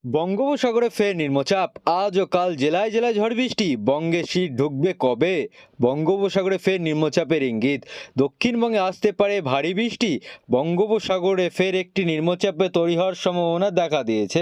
বঙ্গোপসাগরে ফের নিম্নচাপ, আজ ও কাল জেলায় জেলায় ঝড় বৃষ্টি। বঙ্গে শীত ঢুকবে কবে? বঙ্গোপসাগরে ফের নিম্নচাপের ইঙ্গিত, দক্ষিণবঙ্গে আসতে পারে ভারী বৃষ্টি। বঙ্গোপসাগরে ফের একটি নিম্নচাপে তৈরি হওয়ার সম্ভাবনা দেখা দিয়েছে,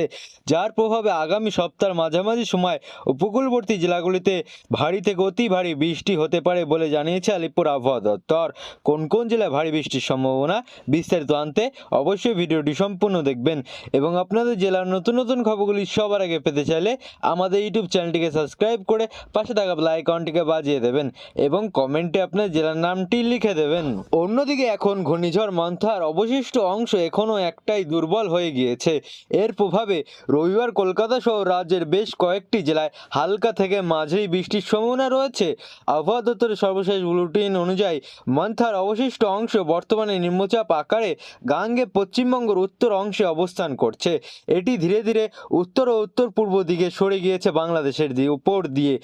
যার প্রভাবে আগামী সপ্তাহের মাঝামাঝি সময় উপকূলবর্তী জেলাগুলিতে ভারী থেকে অতি ভারী বৃষ্টি হতে পারে বলে জানিয়েছে আলিপুর আবহাওয়া দপ্তর। কোন কোন জেলায় ভারী বৃষ্টির সম্ভাবনা, বিস্তারিত আনতে অবশ্যই ভিডিওটি সম্পূর্ণ দেখবেন। এবং আপনাদের জেলার নতুন নতুন খবরগুলি সবার আগে পেতে চাইলে আমাদের ইউটিউব চ্যানেলটিকে সাবস্ক্রাইব করে পাশে থাকা বেল আইকনটিকে বাজিয়ে দেবেন এবং কমেন্টে আপনার জেলার নামটি লিখে দেবেন। অন্যদিকে এখন ঘূর্ণিঝড় মন্থার অবশিষ্ট অংশ এখনও একটাই দুর্বল হয়ে গিয়েছে। এর প্রভাবে রবিবার কলকাতা সহ রাজ্যের বেশ কয়েকটি জেলায় হালকা থেকে মাঝারি বৃষ্টির সম্ভাবনা রয়েছে। আবহাওয়া দপ্তরের সর্বশেষ বুলেটিন অনুযায়ী মন্থার অবশিষ্ট অংশ বর্তমানে নিম্নচাপ আকারে গাঙ্গে পশ্চিমবঙ্গের উত্তর অংশে অবস্থান করছে। এটি ধীরে ধীরে উত্তর ও উত্তর পূর্ব দিকে সরে গিয়েছে, বাংলাদেশের উপর দিয়ে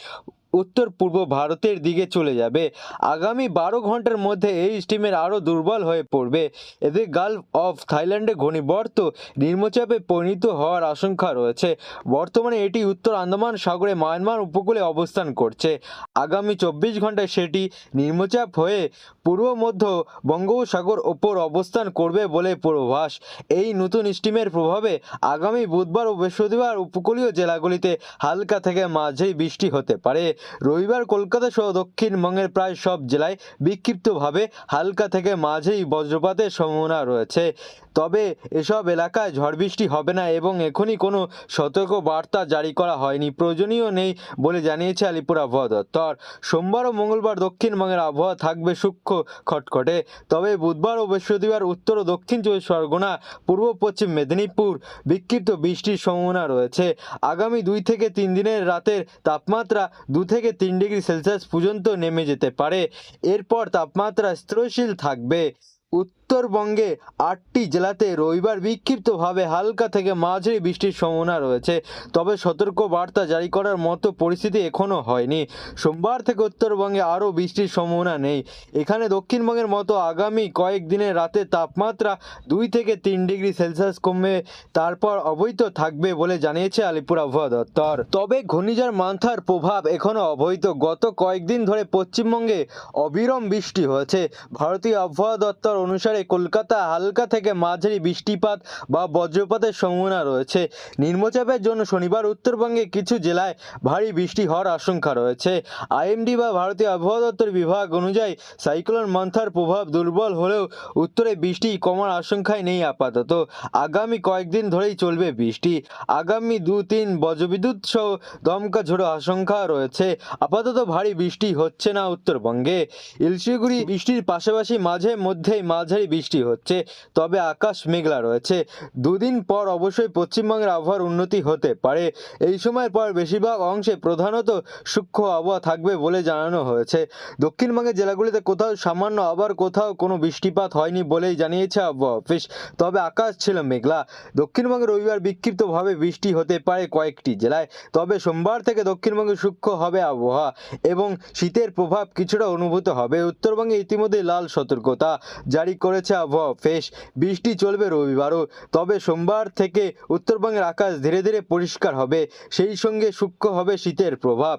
উত্তর পূর্ব ভারতের দিকে চলে যাবে। আগামী 12 ঘন্টার মধ্যে এই স্টিমের আরও দুর্বল হয়ে পড়বে। এতে গালফ অফ থাইল্যান্ডে ঘূর্ণিবর্ত নিম্নচাপে পরিণত হওয়ার আশঙ্কা রয়েছে। বর্তমানে এটি উত্তর আন্দামান সাগরে মায়ানমার উপকূলে অবস্থান করছে। আগামী 24 ঘন্টায় সেটি নিম্নচাপ হয়ে পূর্ব মধ্য বঙ্গোপসাগর ওপর অবস্থান করবে বলে পূর্বাভাস। এই নতুন স্টিমের প্রভাবে আগামী বুধবার ও বৃহস্পতিবার উপকূলীয় জেলাগুলিতে হালকা থেকে মাঝারি বৃষ্টি হতে পারে। রবিবার কলকাতা সহ দক্ষিণবঙ্গের প্রায় সব জেলায় বিক্ষিপ্তভাবে হালকা থেকে মাঝারি বজ্রপাতের সম্ভাবনা রয়েছে। তবে এসব এলাকায় ঝড় বৃষ্টি হবে না এবং এখনই কোনো সতর্ক বার্তা জারি করা হয়নি, প্রয়োজনীয় নেই বলে জানিয়েছে আলিপুর আবহাওয়া দপ্তর। সোমবার ও মঙ্গলবার দক্ষিণবঙ্গের আবহাওয়া থাকবে সূক্ষ্ম খটখটে। তবে বুধবার ও বৃহস্পতিবার উত্তর ও দক্ষিণ 24 পরগনা, পূর্ব পশ্চিম মেদিনীপুর বিক্ষিপ্ত বৃষ্টির সম্ভাবনা রয়েছে। আগামী 2 থেকে 3 দিনের রাতের তাপমাত্রা 2 থেকে 3 ডিগ্রি সেলসিয়াস পর্যন্ত নেমে যেতে পারে। এরপর তাপমাত্রা স্থিতিশীল থাকবে। উত্তরবঙ্গে 8টি জেলাতে রবিবার বিক্ষিপ্তভাবে হালকা থেকে মাঝারি বৃষ্টির সম্ভাবনা রয়েছে, তবে সতর্ক বার্তা জারি করার মতো পরিস্থিতি এখনও হয়নি। সোমবার থেকে উত্তরবঙ্গে আরও বৃষ্টির সম্ভাবনা নেই। এখানে দক্ষিণবঙ্গের মতো আগামী কয়েকদিনের রাতে তাপমাত্রা 2 থেকে 3 ডিগ্রি সেলসিয়াস কমবে, তারপর অবৈধ থাকবে বলে জানিয়েছে আলিপুর আবহাওয়া দপ্তর। তবে ঘূর্ণিঝড় মান্থার প্রভাব এখনও অবৈধ। গত কয়েকদিন ধরে পশ্চিমবঙ্গে অবিরাম বৃষ্টি হয়েছে। ভারতীয় আবহাওয়া দপ্তর অনুসারে কলকাতা হালকা থেকে মাঝারি বৃষ্টিপাত বা বজ্রপাতের সম্ভাবনা রয়েছে। নিম্নচাপের জন্য শনিবার উত্তরবঙ্গে কিছু জেলায় ভারী বৃষ্টি হওয়ার আশঙ্কা রয়েছে। আইএমডি বা ভারতীয় আবহাওয়া দপ্তর বিভাগ অনুযায়ী সাইক্লোন মন্থার প্রভাব দুর্বল হলেও উত্তরে বৃষ্টি কমার আশঙ্কায় নেই আপাতত। আগামী কয়েকদিন ধরেই চলবে বৃষ্টি। আগামী 2-3 বজ্রবিদ্যুৎ সহ দমকা ঝোড়ো আশঙ্কা রয়েছে। আপাতত ভারী বৃষ্টি হচ্ছে না উত্তরবঙ্গে। শিলিগুড়ি বৃষ্টির পাশাপাশি মাঝে মধ্যেই মাঝারি বৃষ্টি হচ্ছে, তবে আকাশ মেঘলা রয়েছে। 2 দিন পর অবশ্যই পশ্চিমবঙ্গের আবহাওয়ার উন্নতি হতে পারে। এই সময়ের পর বেশিরভাগ অংশে প্রধানত সূক্ষ্ম আবহাওয়া থাকবে বলে জানানো হয়েছে। দক্ষিণবঙ্গের জেলাগুলিতে কোথাও সামান্য, আবার কোথাও কোনো বৃষ্টিপাত হয়নি বলেই জানিয়েছে আবহাওয়া অফিস, তবে আকাশ ছিল মেঘলা। দক্ষিণবঙ্গে রবিবার বিক্ষিপ্তভাবে বৃষ্টি হতে পারে কয়েকটি জেলায়, তবে সোমবার থেকে দক্ষিণবঙ্গে সূক্ষ্ম হবে আবহাওয়া এবং শীতের প্রভাব কিছুটা অনুভূত হবে। উত্তরবঙ্গে ইতিমধ্যে লাল সতর্কতা জারি করেছে আবহাওয়া অফিস। বৃষ্টি চলবে রবিবারও, তবে সোমবার থেকে উত্তরবঙ্গের আকাশ ধীরে ধীরে পরিষ্কার হবে, সেই সঙ্গে সূক্ষ্ম হবে শীতের প্রভাব।